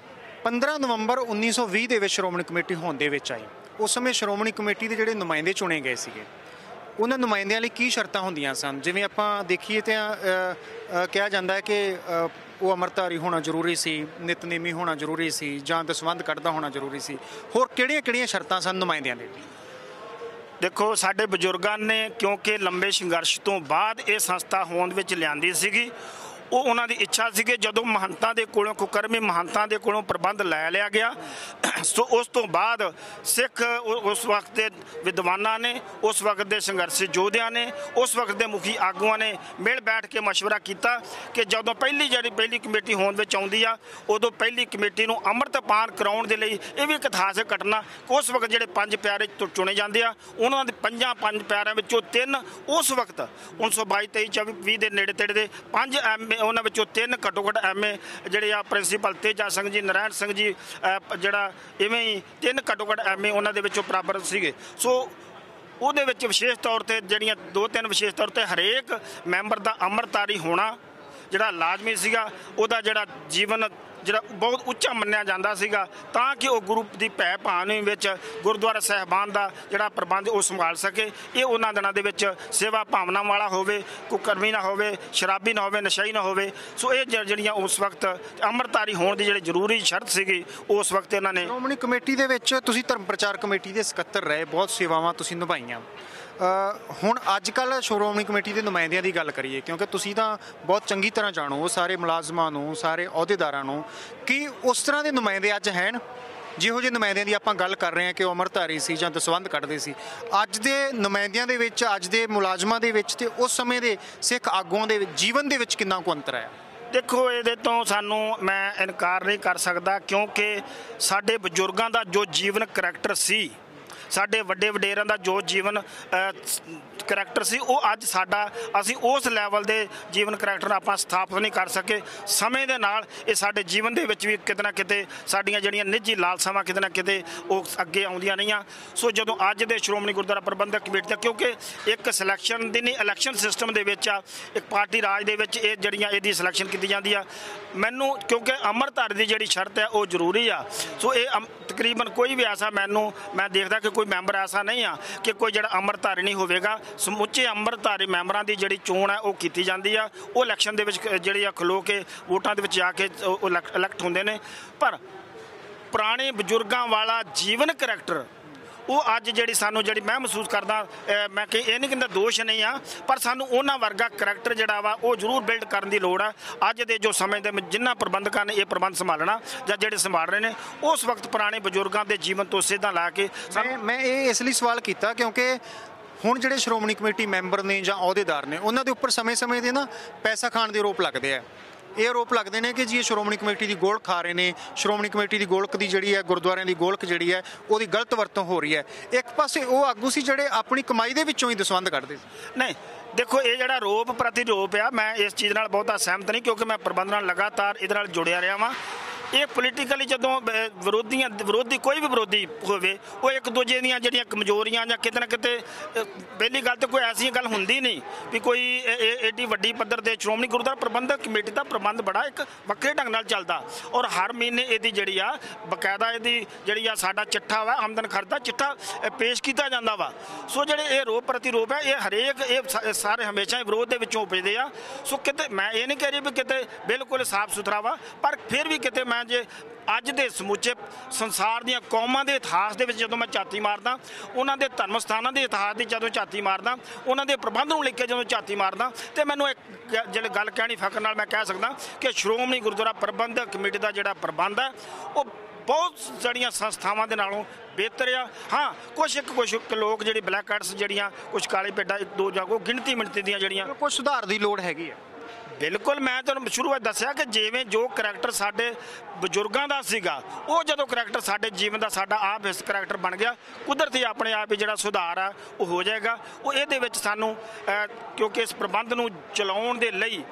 15 ਨਵੰਬਰ 1920 ਦੇ ਵਿੱਚ ਸ਼੍ਰੋਮਣੀ ਕਮੇਟੀ ਹੋਂਦ ਦੇ ਵਿੱਚ ਆਈ। ਉਸ ਸਮੇਂ ਸ਼੍ਰੋਮਣੀ ਕਮੇਟੀ ਦੇ ਜਿਹੜੇ ਨੁਮਾਇੰਦੇ ਚੁਣੇ ਗਏ ਸੀਗੇ, ਉਹਨਾਂ ਨੁਮਾਇੰਦਿਆਂ ਲਈ ਕੀ ਸ਼ਰਤਾਂ ਹੁੰਦੀਆਂ ਸਨ? ਜਿਵੇਂ ਆਪਾਂ ਦੇਖੀਏ ਤਾਂ ਕਿਹਾ ਜਾਂਦਾ ਹੈ ਕਿ ਉਹ ਅੰਮ੍ਰਿਤਧਾਰੀ ਹੋਣਾ ਜ਼ਰੂਰੀ ਸੀ, ਨਿਤਨੇਮੀ ਹੋਣਾ ਜ਼ਰੂਰੀ ਸੀ, ਜਾਂ ਦਸਵੰਧ ਕੱਢਦਾ ਹੋਣਾ ਜ਼ਰੂਰੀ ਸੀ। ਹੋਰ ਕਿਹੜੀਆਂ ਸ਼ਰਤਾਂ ਸਨ ਨੁਮਾਇੰਦਿਆਂ ਦੇ? ਦੇਖੋ, ਸਾਡੇ ਬਜ਼ੁਰਗਾਂ ਨੇ ਕਿਉਂਕਿ ਲੰਬੇ ਸੰਘਰਸ਼ ਤੋਂ ਬਾਅਦ ਇਹ ਸੰਸਥਾ ਹੋਂਦ ਵਿੱਚ ਲਿਆਂਦੀ ਸੀਗੀ, ਉਹ ਉਹਨਾਂ ਦੀ ਇੱਛਾ ਸੀ ਕਿ ਜਦੋਂ ਮਹੰਤਾਂ ਦੇ ਕੋਲੋਂ ਕੁਕਰਮੀ ਮਹੰਤਾਂ ਦੇ ਕੋਲੋਂ ਪ੍ਰਬੰਧ ਲੈ ਲਿਆ ਗਿਆ, ਸੋ ਉਸ ਤੋਂ ਬਾਅਦ ਸਿੱਖ ਉਸ ਵਕਤ ਦੇ ਵਿਦਵਾਨਾਂ ਨੇ, ਉਸ ਵਕਤ ਦੇ ਸੰਘਰਸ਼ੀ ਯੋਧਿਆਂ ਨੇ, ਉਸ ਵਕਤ ਦੇ ਮੁਖੀ ਆਗੂਆਂ ਨੇ ਮਿਲ ਬੈਠ ਕੇ ਮਸ਼ਵਰਾ ਕੀਤਾ ਕਿ ਜਦੋਂ ਪਹਿਲੀ ਕਮੇਟੀ ਹੋਂਦ ਵਿੱਚ ਆਉਂਦੀ ਆ, ਉਦੋਂ ਪਹਿਲੀ ਕਮੇਟੀ ਨੂੰ ਅੰਮ੍ਰਿਤਪਾਨ ਕਰਾਉਣ ਦੇ ਲਈ ਇਹ ਵੀ ਇੱਕ ਇਤਿਹਾਸਕ ਘਟਨਾ, ਉਸ ਵਕਤ ਜਿਹੜੇ 5 ਪਿਆਰੇ ਚੁਣੇ ਜਾਂਦੇ ਆ, ਉਹਨਾਂ ਦੇ 5 ਪਿਆਰਿਆਂ ਵਿੱਚੋਂ 3 ਉਸ ਵਕਤ 1922, 23, 24, 20 ਦੇ ਨੇੜੇ ਤੇੜੇ ਦੇ 5 MA, ਉਹਨਾਂ ਵਿੱਚੋਂ 3 ਘੱਟੋ ਘੱਟ MA ਜਿਹੜੇ ਆ ਪ੍ਰਿੰਸੀਪਲ ਤੇਜਾ ਸਿੰਘ ਜੀ, ਨਾਰਾਇਣ ਸਿੰਘ ਜੀ, ਜਿਹੜਾ ਇਵੇਂ ਹੀ 3 ਘੱਟੋ ਘੱਟ MA ਉਹਨਾਂ ਦੇ ਵਿੱਚੋਂ ਬਰਾਬਰ ਸੀਗੇ। ਸੋ ਉਹਦੇ ਵਿੱਚ ਵਿਸ਼ੇਸ਼ ਤੌਰ 'ਤੇ ਜਿਹੜੀਆਂ 2-3 ਵਿਸ਼ੇਸ਼ ਤੌਰ 'ਤੇ ਹਰੇਕ ਮੈਂਬਰ ਦਾ ਅੰਮ੍ਰਿਤਧਾਰੀ ਹੋਣਾ ਜਿਹੜਾ ਲਾਜ਼ਮੀ ਸੀਗਾ, ਉਹਦਾ ਜਿਹੜਾ ਜੀਵਨ ਜਿਹੜਾ ਬਹੁਤ ਉੱਚਾ ਮੰਨਿਆ ਜਾਂਦਾ ਸੀਗਾ, ਤਾਂ ਕਿ ਉਹ ਗੁਰੂ ਦੀ ਭੈ ਭਾਵਨਾ ਵਿੱਚ ਗੁਰਦੁਆਰਾ ਸਾਹਿਬਾਨ ਦਾ ਜਿਹੜਾ ਪ੍ਰਬੰਧ ਉਹ ਸੰਭਾਲ ਸਕੇ। ਇਹ ਉਹਨਾਂ ਦਿਨਾਂ ਦੇ ਵਿੱਚ ਸੇਵਾ ਭਾਵਨਾ ਵਾਲਾ ਹੋਵੇ, ਕੁਕਰਮੀ ਨਾ ਹੋਵੇ, ਸ਼ਰਾਬੀ ਨਾ ਹੋਵੇ, ਨਸ਼ਈ ਨਾ ਹੋਵੇ। ਸੋ ਇਹ ਜਿਹੜੀਆਂ ਉਸ ਵਕਤ ਅੰਮ੍ਰਿਤਧਾਰੀ ਹੋਣ ਦੀ ਜਿਹੜੀ ਜ਼ਰੂਰੀ ਸ਼ਰਤ ਸੀਗੀ, ਉਸ ਵਕਤ ਇਹਨਾਂ ਨੇ। ਸ਼੍ਰੋਮਣੀ ਕਮੇਟੀ ਦੇ ਵਿੱਚ ਤੁਸੀਂ ਧਰਮ ਪ੍ਰਚਾਰ ਕਮੇਟੀ ਦੇ ਸਕੱਤਰ ਰਹੇ, ਬਹੁਤ ਸੇਵਾਵਾਂ ਤੁਸੀਂ ਨਿਭਾਈਆਂ। ਹੁਣ ਅੱਜ ਕੱਲ੍ਹ ਸ਼੍ਰੋਮਣੀ ਕਮੇਟੀ ਦੇ ਨੁਮਾਇੰਦਿਆਂ ਦੀ ਗੱਲ ਕਰੀਏ, ਕਿਉਂਕਿ ਤੁਸੀਂ ਤਾਂ ਬਹੁਤ ਚੰਗੀ ਤਰ੍ਹਾਂ ਜਾਣੋ ਸਾਰੇ ਮੁਲਾਜ਼ਮਾਂ ਨੂੰ, ਸਾਰੇ ਅਹੁਦੇਦਾਰਾਂ ਨੂੰ, ਕਿ ਉਸ ਤਰ੍ਹਾਂ ਦੇ ਨੁਮਾਇੰਦੇ ਅੱਜ ਹਨ ਜਿਹੋ ਜਿਹੇ ਨੁਮਾਇੰਦਿਆਂ ਦੀ ਆਪਾਂ ਗੱਲ ਕਰ ਰਹੇ ਹਾਂ ਕਿ ਉਹ ਅੰਮ੍ਰਿਤਧਾਰੀ ਸੀ ਜਾਂ ਦਸਵੰਧ ਕੱਢਦੇ ਸੀ? ਅੱਜ ਦੇ ਨੁਮਾਇੰਦਿਆਂ ਦੇ ਵਿੱਚ, ਅੱਜ ਦੇ ਮੁਲਾਜ਼ਮਾਂ ਦੇ ਵਿੱਚ ਤੇ ਉਸ ਸਮੇਂ ਦੇ ਸਿੱਖ ਆਗੂਆਂ ਦੇ ਜੀਵਨ ਦੇ ਵਿੱਚ ਕਿੰਨਾ ਕੁ ਅੰਤਰ ਹੈ? ਦੇਖੋ, ਇਹਦੇ ਤੋਂ ਸਾਨੂੰ ਮੈਂ ਇਨਕਾਰ ਨਹੀਂ ਕਰ ਸਕਦਾ, ਕਿਉਂਕਿ ਸਾਡੇ ਬਜ਼ੁਰਗਾਂ ਦਾ ਜੋ ਜੀਵਨ ਕਰੈਕਟਰ ਸੀ, ਸਾਡੇ ਵੱਡੇ ਵਡੇਰਿਆਂ ਦਾ ਜੋ ਜੀਵਨ ਕਰੈਕਟਰ ਸੀ, ਉਹ ਅੱਜ ਅਸੀਂ ਉਸ ਲੈਵਲ ਦੇ ਜੀਵਨ ਕਰੈਕਟਰ ਆਪਾਂ ਸਥਾਪਿਤ ਨਹੀਂ ਕਰ ਸਕੇ। ਸਮੇਂ ਦੇ ਨਾਲ ਇਹ ਸਾਡੇ ਜੀਵਨ ਦੇ ਵਿੱਚ ਵੀ ਕਿਤੇ ਨਾ ਕਿਤੇ ਸਾਡੀਆਂ ਜਿਹੜੀਆਂ ਨਿੱਜੀ ਲਾਲਸਾਵਾਂ ਕਿਤੇ ਨਾ ਕਿਤੇ ਉਹ ਅੱਗੇ ਆਉਂਦੀਆਂ ਰਹੀਆਂ। ਸੋ ਜਦੋਂ ਅੱਜ ਦੇ ਸ਼੍ਰੋਮਣੀ ਗੁਰਦੁਆਰਾ ਪ੍ਰਬੰਧਕ ਕਮੇਟੀ ਦਾ, ਕਿਉਂਕਿ ਇੱਕ ਸਿਲੈਕਸ਼ਨ ਦੀ ਨਹੀਂ, ਇਲੈਕਸ਼ਨ ਸਿਸਟਮ ਦੇ ਵਿੱਚ ਆ, ਇੱਕ ਪਾਰਟੀ ਰਾਜ ਦੇ ਵਿੱਚ ਇਹ ਜਿਹੜੀਆਂ ਇਹਦੀ ਸਿਲੈਕਸ਼ਨ ਕੀਤੀ ਜਾਂਦੀ ਆ, ਮੈਨੂੰ ਕਿਉਂਕਿ ਅੰਮ੍ਰਿਤਧਾਰੀ ਦੀ ਜਿਹੜੀ ਸ਼ਰਤ ਹੈ ਉਹ ਜ਼ਰੂਰੀ ਆ। ਸੋ ਇਹ ਤਕਰੀਬਨ ਕੋਈ ਵੀ ਐਸਾ ਮੈਂ ਦੇਖਦਾ ਕਿ ਕੋਈ ਮੈਂਬਰ ਐਸਾ ਨਹੀਂ ਆ ਕਿ ਕੋਈ ਜਿਹੜਾ ਅੰਮ੍ਰਿਤਧਾਰੀ ਨਹੀਂ ਹੋਵੇਗਾ। ਸਮੁੱਚੇ ਅੰਮ੍ਰਿਤਧਾਰੀ ਮੈਂਬਰਾਂ ਦੀ ਜਿਹੜੀ ਚੋਣ ਹੈ ਉਹ ਕੀਤੀ ਜਾਂਦੀ ਆ, ਉਹ ਇਲੈਕਸ਼ਨ ਦੇ ਵਿੱਚ ਜਿਹੜੀ ਆ ਖਲੋ ਕੇ ਵੋਟਾਂ ਦੇ ਵਿੱਚ ਜਾ ਕੇ ਉਹ ਇਲੈਕਟ ਹੁੰਦੇ ਨੇ। ਪਰ ਪੁਰਾਣੇ ਬਜ਼ੁਰਗਾਂ ਵਾਲਾ ਜੀਵਨ ਕਰੈਕਟਰ ਉਹ ਅੱਜ ਜਿਹੜੀ ਸਾਨੂੰ ਜਿਹੜੀ ਮੈਂ ਮਹਿਸੂਸ ਕਰਦਾ, ਮੈਂ ਕਿ ਇਹ ਨਹੀਂ ਕਹਿੰਦਾ ਦੋਸ਼ ਨਹੀਂ ਆ, ਪਰ ਸਾਨੂੰ ਉਹਨਾਂ ਵਰਗਾ ਕਰੈਕਟਰ ਜਿਹੜਾ ਵਾ ਉਹ ਜ਼ਰੂਰ ਬਿਲਡ ਕਰਨ ਦੀ ਲੋੜ ਆ। ਅੱਜ ਦੇ ਜੋ ਸਮੇਂ ਦੇ ਜਿਨ੍ਹਾਂ ਪ੍ਰਬੰਧਕਾਂ ਨੇ ਇਹ ਪ੍ਰਬੰਧ ਸੰਭਾਲਣਾ ਜਾਂ ਜਿਹੜੇ ਸੰਭਾਲ ਰਹੇ ਨੇ, ਉਸ ਵਕਤ ਪੁਰਾਣੇ ਬਜ਼ੁਰਗਾਂ ਦੇ ਜੀਵਨ ਤੋਂ ਸਿੱਧਾ ਲਾ ਕੇ ਮੈਂ ਇਹ ਇਸ ਲਈ ਸਵਾਲ ਕੀਤਾ ਕਿਉਂਕਿ ਹੁਣ ਜਿਹੜੇ ਸ਼੍ਰੋਮਣੀ ਕਮੇਟੀ ਮੈਂਬਰ ਨੇ ਜਾਂ ਅਹੁਦੇਦਾਰ ਨੇ, ਉਹਨਾਂ ਦੇ ਉੱਪਰ ਸਮੇਂ-ਸਮੇਂ ਦੇ ਨਾ ਪੈਸਾ ਖਾਣ ਦੇ ਆਰੋਪ ਲੱਗਦੇ ਆ। ਇਹ ਆਰੋਪ ਲੱਗਦੇ ਨੇ ਕਿ ਜੀ ਇਹ ਸ਼੍ਰੋਮਣੀ ਕਮੇਟੀ ਦੀ ਗੋਲਕ ਖਾ ਰਹੇ ਨੇ, ਸ਼੍ਰੋਮਣੀ ਕਮੇਟੀ ਦੀ ਗੋਲਕ ਦੀ ਜਿਹੜੀ ਹੈ, ਗੁਰਦੁਆਰਿਆਂ ਦੀ ਗੋਲਕ ਜਿਹੜੀ ਹੈ, ਉਹਦੀ ਗਲਤ ਵਰਤੋਂ ਹੋ ਰਹੀ ਹੈ। ਇੱਕ ਪਾਸੇ ਉਹ ਆਗੂ ਸੀ ਜਿਹੜੇ ਆਪਣੀ ਕਮਾਈ ਦੇ ਵਿੱਚੋਂ ਹੀ ਦਸਵੰਧ ਕੱਢਦੇ ਸੀ। ਨਹੀਂ, ਦੇਖੋ ਇਹ ਜਿਹੜਾ ਰੋਪ ਪ੍ਰਤੀ ਰੋਪ ਆ, ਮੈਂ ਇਸ ਚੀਜ਼ ਨਾਲ ਬਹੁਤਾ ਸਹਿਮਤ ਨਹੀਂ, ਕਿਉਂਕਿ ਮੈਂ ਪ੍ਰਬੰਧ ਨਾਲ ਲਗਾਤਾਰ ਇਹਦੇ ਨਾਲ ਜੁੜਿਆ ਰਿਹਾ ਵਾਂ। ਇਹ ਪੋਲੀਟੀਕਲੀ ਜਦੋਂ ਵਿਰੋਧੀ ਕੋਈ ਵੀ ਵਿਰੋਧੀ ਹੋਵੇ, ਉਹ ਇੱਕ ਦੂਜੇ ਦੀਆਂ ਜਿਹੜੀਆਂ ਕਮਜ਼ੋਰੀਆਂ ਜਾਂ ਕਿਤੇ ਨਾ ਕਿਤੇ, ਪਹਿਲੀ ਗੱਲ ਤਾਂ ਕੋਈ ਐਸੀ ਗੱਲ ਹੁੰਦੀ ਨਹੀਂ ਵੀ ਕੋਈ ਏਡੀ ਵੱਡੀ ਪੱਧਰ ਤੇ ਸ਼੍ਰੋਮਣੀ ਗੁਰਦੁਆਰਾ ਪ੍ਰਬੰਧਕ ਕਮੇਟੀ ਦਾ ਪ੍ਰਬੰਧ ਬੜਾ ਇੱਕ ਵੱਖਰੇ ਢੰਗ ਨਾਲ ਚੱਲਦਾ, ਔਰ ਹਰ ਮਹੀਨੇ ਇਹਦੀ ਜਿਹੜੀ ਆ ਬਕਾਇਦਾ ਇਹਦੀ ਜਿਹੜੀ ਆ ਸਾਡਾ ਚਿੱਠਾ ਵਾ, ਆਮਦਨ ਖਰਚ ਦਾ ਚਿੱਠਾ ਪੇਸ਼ ਕੀਤਾ ਜਾਂਦਾ ਵਾ। ਸੋ ਜਿਹੜੇ ਇਹ ਰੋਪ ਪ੍ਰਤੀ ਰੋਪ ਹੈ, ਇਹ ਹਰੇਕ ਇਹ ਸਾਰੇ ਹਮੇਸ਼ਾ ਹੀ ਵਿਰੋਧ ਦੇ ਵਿੱਚੋਂ ਉਪਜਦੇ ਆ। ਸੋ ਕਿਤੇ ਮੈਂ ਇਹ ਨਹੀਂ ਕਹਿ ਰਹੀ ਵੀ ਕਿਤੇ ਬਿਲਕੁਲ ਸਾਫ਼ ਸੁਥਰਾ ਵਾ, ਪਰ ਫਿਰ ਵੀ ਕਿਤੇ ਮੈਂ ਜੇ ਅੱਜ ਦੇ ਸਮੁੱਚੇ ਸੰਸਾਰ ਦੀਆਂ ਕੌਮਾਂ ਦੇ ਇਤਿਹਾਸ ਦੇ ਵਿੱਚ ਜਦੋਂ ਮੈਂ ਝਾਤੀ ਮਾਰਦਾ, ਉਹਨਾਂ ਦੇ ਧਰਮ ਸਥਾਨਾਂ ਦੇ ਇਤਿਹਾਸ ਦੀ ਜਦੋਂ ਝਾਤੀ ਮਾਰਦਾ, ਉਹਨਾਂ ਦੇ ਪ੍ਰਬੰਧ ਨੂੰ ਲੈ ਕੇ ਜਦੋਂ ਝਾਤੀ ਮਾਰਦਾ, ਤੇ ਮੈਨੂੰ ਇੱਕ ਜਿਹੜੀ ਗੱਲ ਕਹਿਣੀ ਫਖਰ ਨਾਲ ਮੈਂ ਕਹਿ ਸਕਦਾ ਕਿ ਸ਼੍ਰੋਮਣੀ ਗੁਰਦੁਆਰਾ ਪ੍ਰਬੰਧਕ ਕਮੇਟੀ ਦਾ ਜਿਹੜਾ ਪ੍ਰਬੰਧ ਹੈ ਉਹ ਬਹੁਤ ਜਿਹੜੀਆਂ ਸੰਸਥਾਵਾਂ ਦੇ ਨਾਲੋਂ ਬਿਹਤਰ ਆ। ਹਾਂ, ਕੁਛ ਲੋਕ ਜਿਹੜੇ ਬਲੈਕ ਆਰਟਸ ਜਿਹੜੀਆਂ ਕੁਛ ਕਾਲੇ ਭੇਡਾਂ ਦੋ ਜਾਗੋ ਗਿਣਤੀ ਮਿਣਤੀ ਦੀਆਂ ਜਿਹੜੀਆਂ ਕੁਝ ਸੁਧਾਰ ਦੀ ਲੋੜ ਹੈਗੀ ਹੈ। ਬਿਲਕੁਲ, ਮੈਂ ਤੁਹਾਨੂੰ ਸ਼ੁਰੂ ਵਿੱਚ ਦੱਸਿਆ ਕਿ ਜਿਵੇਂ ਜੋ ਕਰੈਕਟਰ ਸਾਡੇ ਬਜ਼ੁਰਗਾਂ ਦਾ ਸੀਗਾ, ਉਹ ਜਦੋਂ ਕਰੈਕਟਰ ਸਾਡੇ ਜੀਵਨ ਦਾ ਸਾਡਾ ਆਪ ਇਸ ਕਰੈਕਟਰ ਬਣ ਗਿਆ, ਕੁਦਰਤੀ ਆਪਣੇ ਆਪ ਹੀ ਜਿਹੜਾ ਸੁਧਾਰ ਆ ਉਹ ਹੋ ਜਾਏਗਾ। ਉਹ ਇਹਦੇ ਵਿੱਚ ਸਾਨੂੰ ਕਿਉਂਕਿ ਇਸ ਪ੍ਰਬੰਧ ਨੂੰ ਚਲਾਉਣ ਦੇ ਲਈ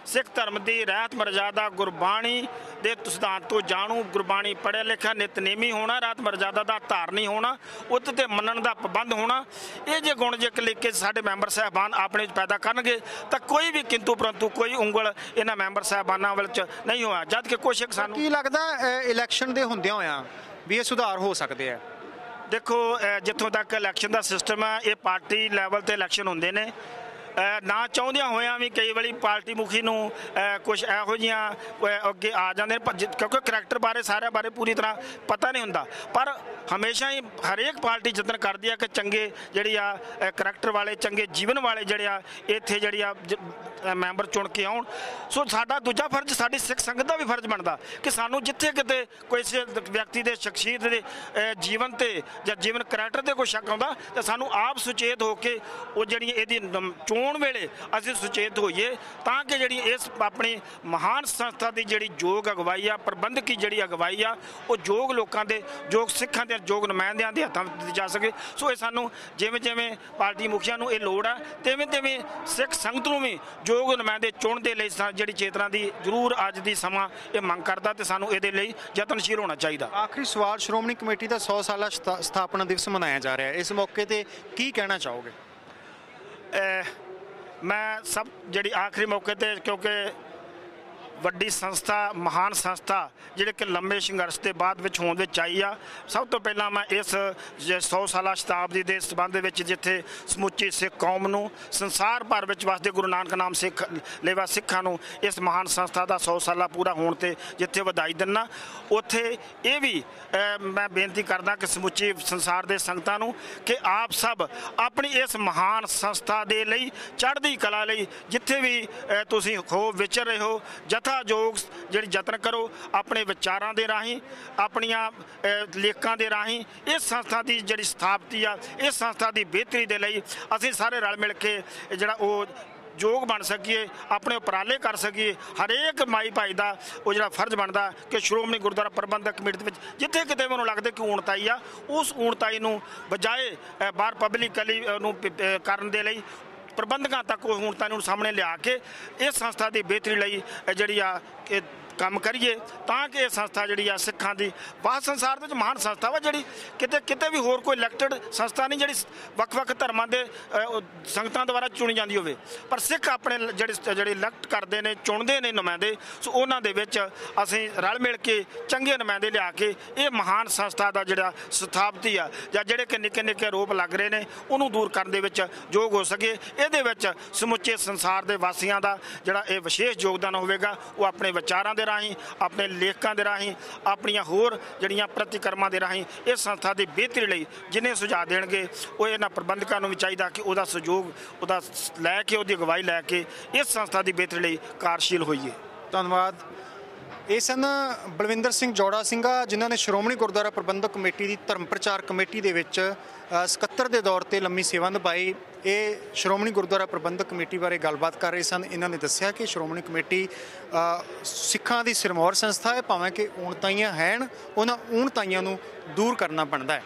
ਸਿੱਖ ਧਰਮ ਦੀ ਰਹਿਤ ਮਰਜ਼ਾਦਾ, ਗੁਰਬਾਣੀ ਦੇ ਸਿਧਾਂਤ ਤੋਂ ਜਾਣੂ, ਗੁਰਬਾਣੀ ਪੜ੍ਹਿਆ ਲਿਖਿਆ ਨਿਤਨੇਮੀ ਹੋਣਾ, ਰਹਿਤ ਮਰਜ਼ਾਦਾ ਦਾ ਧਾਰਨੀ ਹੋਣਾ, ਉੱਤ ਤੇ ਮੰਨਣ ਦਾ ਪਾਬੰਦ ਹੋਣਾ, ਇਹ ਜੇ ਗੁਣ ਜੇ ਲਿਖ ਕੇ ਸਾਡੇ ਮੈਂਬਰ ਸਾਹਿਬਾਨ ਆਪਣੇ 'ਚ ਪੈਦਾ ਕਰਨਗੇ ਤਾਂ ਕੋਈ ਵੀ ਕਿੰਤੂ ਪਰੰਤੂ ਕੋਈ ਉਂਗਲ ਇਹਨਾਂ ਮੈਂਬਰ ਸਾਹਿਬਾਨਾਂ ਵੱਲ 'ਚ ਨਹੀਂ ਹੋਇਆ। ਜਦ ਕਿ ਕੁਛ ਸਾਨੂੰ ਕੀ ਲੱਗਦਾ ਇਲੈਕਸ਼ਨ ਦੇ ਹੁੰਦਿਆਂ ਹੋਇਆਂ ਵੀ ਇਹ ਸੁਧਾਰ ਹੋ ਸਕਦੇ ਆ? ਦੇਖੋ, ਜਿੱਥੋਂ ਤੱਕ ਇਲੈਕਸ਼ਨ ਦਾ ਸਿਸਟਮ ਹੈ, ਇਹ ਪਾਰਟੀ ਲੈਵਲ ਤੇ ਇਲੈਕਸ਼ਨ ਹੁੰਦੇ ਨੇ। ਨਾ ਚਾਹੁੰਦਿਆਂ ਹੋਇਆਂ ਵੀ ਕਈ ਵਾਰੀ ਪਾਰਟੀ ਮੁਖੀ ਨੂੰ ਕੁਝ ਇਹੋ ਜਿਹੀਆਂ ਅੱਗੇ ਆ ਜਾਂਦੇ ਨੇ, ਕਿਉਂਕਿ ਕਰੈਕਟਰ ਬਾਰੇ ਸਾਰਿਆਂ ਬਾਰੇ ਪੂਰੀ ਤਰ੍ਹਾਂ ਪਤਾ ਨਹੀਂ ਹੁੰਦਾ, ਪਰ ਹਮੇਸ਼ਾ ਹੀ ਹਰੇਕ ਪਾਰਟੀ ਯਤਨ ਕਰਦੀ ਆ ਕਿ ਚੰਗੇ ਜਿਹੜੀ ਆ ਕਰੈਕਟਰ ਵਾਲੇ, ਚੰਗੇ ਜੀਵਨ ਵਾਲੇ ਜਿਹੜੇ ਆ ਇੱਥੇ ਜਿਹੜੀ ਆ ਮੈਂਬਰ ਚੁਣ ਕੇ ਆਉਣ। ਸੋ ਸਾਡਾ ਦੂਜਾ ਫਰਜ਼, ਸਾਡੀ ਸਿੱਖ ਸੰਗਤ ਦਾ ਵੀ ਫਰਜ਼ ਬਣਦਾ ਕਿ ਸਾਨੂੰ ਜਿੱਥੇ ਕਿਤੇ ਕੋਈ ਵਿਅਕਤੀ ਦੇ ਸ਼ਖਸੀਅਤ ਦੇ ਜੀਵਨ ਤੇ ਜਾਂ ਜੀਵਨ ਕਰੈਕਟਰ ਤੇ ਕੋਈ ਸ਼ੱਕ ਆਉਂਦਾ ਤਾਂ ਸਾਨੂੰ ਆਪ ਸੁਚੇਤ ਹੋ ਕੇ ਉਹ ਜਿਹੜੀ ਇਹਦੀ ਚੋਣ ਵੇਲੇ ਅਸੀਂ ਸੁਚੇਤ ਹੋਈਏ, ਤਾਂ ਕਿ ਜਿਹੜੀ ਇਸ ਆਪਣੀ ਮਹਾਨ ਸੰਸਥਾ ਦੀ ਜਿਹੜੀ ਯੋਗ ਅਗਵਾਈ ਆ, ਪ੍ਰਬੰਧਕੀ ਜਿਹੜੀ ਅਗਵਾਈ ਆ, ਉਹ ਯੋਗ ਲੋਕਾਂ ਦੇ, ਯੋਗ ਸਿੱਖਾਂ ਦੇ, ਯੋਗ ਨੁਮਾਇੰਦਿਆਂ ਦੇ ਹੱਥਾਂ ਵਿੱਚ ਦਿੱਤੀ ਜਾ ਸਕੇ। ਸੋ ਇਹ ਸਾਨੂੰ ਜਿਵੇਂ ਪਾਰਟੀ ਮੁਖੀਆਂ ਨੂੰ ਇਹ ਲੋੜ ਆ, ਤਿਵੇਂ ਸਿੱਖ ਸੰਗਤ ਨੂੰ ਵੀ ਯੋਗ ਨੁਮਾਇੰਦੇ ਚੁਣਨ ਦੇ ਲਈ ਜਿਹੜੀ ਚੇਤਨਾ ਦੀ ਜ਼ਰੂਰ ਅੱਜ ਦੀ ਸਮਾਂ ਇਹ ਮੰਗ ਕਰਦਾ, ਤੇ ਸਾਨੂੰ ਇਹਦੇ ਲਈ ਯਤਨਸ਼ੀਲ ਹੋਣਾ ਚਾਹੀਦਾ। ਆਖਰੀ ਸਵਾਲ, ਸ਼੍ਰੋਮਣੀ ਕਮੇਟੀ ਦਾ 100 ਸਾਲਾ ਸਥਾਪਨਾ ਦਿਵਸ ਮਨਾਇਆ ਜਾ ਰਿਹਾ ਹੈ, ਇਸ ਮੌਕੇ ਤੇ ਕੀ ਕਹਿਣਾ ਚਾਹੋਗੇ? ਮੈਂ ਸਭ ਜਿਹੜੀ ਆਖਰੀ ਮੌਕੇ ਤੇ, ਕਿਉਂਕਿ ਵੱਡੀ ਸੰਸਥਾ, ਮਹਾਨ ਸੰਸਥਾ ਜਿਹੜੇ ਕਿ ਲੰਬੇ ਸੰਘਰਸ਼ ਦੇ ਬਾਅਦ ਵਿੱਚ ਹੋਂਦ ਵਿੱਚ ਆਈ ਆ, ਸਭ ਤੋਂ ਪਹਿਲਾਂ ਮੈਂ ਇਸ 100 ਸਾਲਾ ਸ਼ਤਾਬਦੀ ਦੇ ਸੰਬੰਧ ਦੇ ਵਿੱਚ ਜਿੱਥੇ ਸਮੁੱਚੀ ਸਿੱਖ ਕੌਮ ਨੂੰ, ਸੰਸਾਰ ਭਰ ਵਿੱਚ ਵਸਦੇ ਗੁਰੂ ਨਾਨਕ ਨਾਮ ਸਿੱਖ ਲੇਵਾ ਸਿੱਖਾਂ ਨੂੰ ਇਸ ਮਹਾਨ ਸੰਸਥਾ ਦਾ 100 ਸਾਲਾ ਪੂਰਾ ਹੋਣ ਤੇ ਜਿੱਥੇ ਵਧਾਈ ਦਿੰਦਾ, ਉੱਥੇ ਇਹ ਵੀ ਮੈਂ ਬੇਨਤੀ ਕਰਦਾ ਕਿ ਸਮੁੱਚੀ ਸੰਸਾਰ ਦੇ ਸੰਗਤਾਂ ਨੂੰ ਕਿ ਆਪ ਸਭ ਆਪਣੀ ਇਸ ਮਹਾਨ ਸੰਸਥਾ ਦੇ ਲਈ, ਚੜ੍ਹਦੀ ਕਲਾ ਲਈ ਜਿੱਥੇ ਵੀ ਤੁਸੀਂ ਹੋ ਵਿਚਰ ਰਹੇ ਹੋ, ਯੋਗ ਜਿਹੜੀ ਯਤਨ ਕਰੋ, ਆਪਣੇ ਵਿਚਾਰਾਂ ਦੇ ਰਾਹੀਂ, ਆਪਣੀਆਂ ਲੇਖਾਂ ਦੇ ਰਾਹੀਂ ਇਸ ਸੰਸਥਾ ਦੀ ਜਿਹੜੀ ਸਥਾਪਤੀ ਆ, ਇਸ ਸੰਸਥਾ ਦੀ ਬਿਹਤਰੀ ਦੇ ਲਈ ਅਸੀਂ ਸਾਰੇ ਰਲ ਮਿਲ ਕੇ ਜਿਹੜਾ ਉਹ ਯੋਗ ਬਣ ਸਕੀਏ, ਆਪਣੇ ਉਪਰਾਲੇ ਕਰ ਸਕੀਏ। ਹਰੇਕ ਮਾਈ ਭਾਈ ਦਾ ਉਹ ਜਿਹੜਾ ਫਰਜ਼ ਬਣਦਾ ਕਿ ਸ਼੍ਰੋਮਣੀ ਗੁਰਦੁਆਰਾ ਪ੍ਰਬੰਧਕ ਕਮੇਟੀ ਦੇ ਵਿੱਚ ਜਿੱਥੇ ਕਿਤੇ ਮੈਨੂੰ ਲੱਗਦਾ ਕਿ ਊਣਤਾਈ ਆ, ਉਸ ਊਣਤਾਈ ਨੂੰ ਬਜਾਏ ਬਾਹਰ ਪਬਲਿਕਲੀ ਨੂੰ ਕਰਨ ਦੇ ਲਈ ਪ੍ਰਬੰਧਕਾਂ ਤੱਕ ਉਹ ਹੁਣ ਤੁਹਾਨੂੰ ਸਾਹਮਣੇ ਲਿਆ ਕੇ ਇਸ ਸੰਸਥਾ ਦੀ ਬਿਹਤਰੀ ਲਈ ਜਿਹੜੀ ਆ ਕਿ ਕੰਮ ਕਰੀਏ, ਤਾਂ ਕਿ ਇਹ ਸੰਸਥਾ ਜਿਹੜੀ ਆ ਸਿੱਖਾਂ ਦੀ ਬਾਹਰ ਸੰਸਾਰ ਦੇ ਵਿੱਚ ਮਹਾਨ ਸੰਸਥਾ ਵਾ, ਜਿਹੜੀ ਕਿਤੇ ਵੀ ਹੋਰ ਕੋਈ ਇਲੈਕਟਡ ਸੰਸਥਾ ਨਹੀਂ ਜਿਹੜੀ ਵੱਖ-ਵੱਖ ਧਰਮਾਂ ਦੇ ਸੰਗਤਾਂ ਦੁਆਰਾ ਚੁਣੀ ਜਾਂਦੀ ਹੋਵੇ, ਪਰ ਸਿੱਖ ਆਪਣੇ ਜਿਹੜੇ ਇਲੈਕਟ ਕਰਦੇ ਨੇ, ਚੁਣਦੇ ਨੇ ਨੁਮਾਇੰਦੇ। ਸੋ ਉਹਨਾਂ ਦੇ ਵਿੱਚ ਅਸੀਂ ਰਲ ਮਿਲ ਕੇ ਚੰਗੇ ਨੁਮਾਇੰਦੇ ਲਿਆ ਕੇ ਇਹ ਮਹਾਨ ਸੰਸਥਾ ਦਾ ਜਿਹੜਾ ਸਥਾਪਤੀ ਆ ਜਾਂ ਜਿਹੜੇ ਕਿ ਨਿੱਕੇ ਰੋਪ ਲੱਗ ਰਹੇ ਨੇ ਉਹਨੂੰ ਦੂਰ ਕਰਨ ਦੇ ਵਿੱਚ ਯੋਗ ਹੋ ਸਕੇ। ਇਹਦੇ ਵਿੱਚ ਸਮੁੱਚੇ ਸੰਸਾਰ ਦੇ ਵਾਸੀਆਂ ਦਾ ਜਿਹੜਾ ਇਹ ਵਿਸ਼ੇਸ਼ ਯੋਗਦਾਨ ਹੋਵੇਗਾ। ਉਹ ਆਪਣੇ ਵਿਚਾਰਾਂ ਦੇ ਦੇ ਰਾਹੀਂ, ਆਪਣੇ ਲੇਖਕਾਂ ਦੇ ਰਾਹੀਂ, ਆਪਣੀਆਂ ਹੋਰ ਜਿਹੜੀਆਂ ਪ੍ਰਤੀਕਰਮਾਂ ਦੇ ਰਾਹੀਂ ਇਸ ਸੰਸਥਾ ਦੀ ਬਿਹਤਰੀ ਲਈ ਜਿੰਨੇ ਸੁਝਾਅ ਦੇਣਗੇ ਉਹ ਇਹਨਾਂ ਪ੍ਰਬੰਧਕਾਂ ਨੂੰ ਵੀ ਚਾਹੀਦਾ ਕਿ ਉਹਦਾ ਸਹਿਯੋਗ ਉਹਦਾ ਲੈ ਕੇ, ਉਹਦੀ ਅਗਵਾਈ ਲੈ ਕੇ ਇਸ ਸੰਸਥਾ ਦੀ ਬਿਹਤਰੀ ਲਈ ਕਾਰਜਸ਼ੀਲ ਹੋਈਏ। ਧੰਨਵਾਦ। ਇਹ ਸਨ ਬਲਵਿੰਦਰ ਸਿੰਘ ਜੋੜਾ ਸਿੰਘਾ, ਜਿਨ੍ਹਾਂ ਨੇ ਸ਼੍ਰੋਮਣੀ ਗੁਰਦੁਆਰਾ ਪ੍ਰਬੰਧਕ ਕਮੇਟੀ ਦੀ ਧਰਮ ਪ੍ਰਚਾਰ ਕਮੇਟੀ ਦੇ ਵਿੱਚ ਸਕੱਤਰ ਦੇ ਦੌਰ ਤੇ ਲੰਮੀ ਸੇਵਾ ਨਿਭਾਈ। ਇਹ ਸ਼੍ਰੋਮਣੀ ਗੁਰਦੁਆਰਾ ਪ੍ਰਬੰਧਕ ਕਮੇਟੀ ਬਾਰੇ ਗੱਲਬਾਤ ਕਰ ਰਹੇ ਸਨ। ਇਹਨਾਂ ਨੇ ਦੱਸਿਆ ਕਿ ਸ਼੍ਰੋਮਣੀ ਕਮੇਟੀ ਸਿੱਖਾਂ ਦੀ ਸਿਰਮੌਰ ਸੰਸਥਾ ਹੈ, ਭਾਵੇਂ ਕਿ ਊਣਤਾਈਆਂ ਹਨ, ਉਹਨਾਂ ਊਣਤਾਈਆਂ ਨੂੰ ਦੂਰ ਕਰਨਾ ਬਣਦਾ ਹੈ।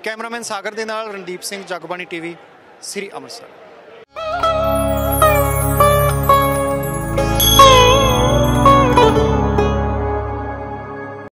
ਕੈਮਰਾਮੈਨ ਸਾਗਰ ਦੇ ਨਾਲ ਰਣਦੀਪ ਸਿੰਘ, ਜਗਬਾਣੀ ਟੀਵੀ, ਸ੍ਰੀ ਅੰਮ੍ਰਿਤਸਰ।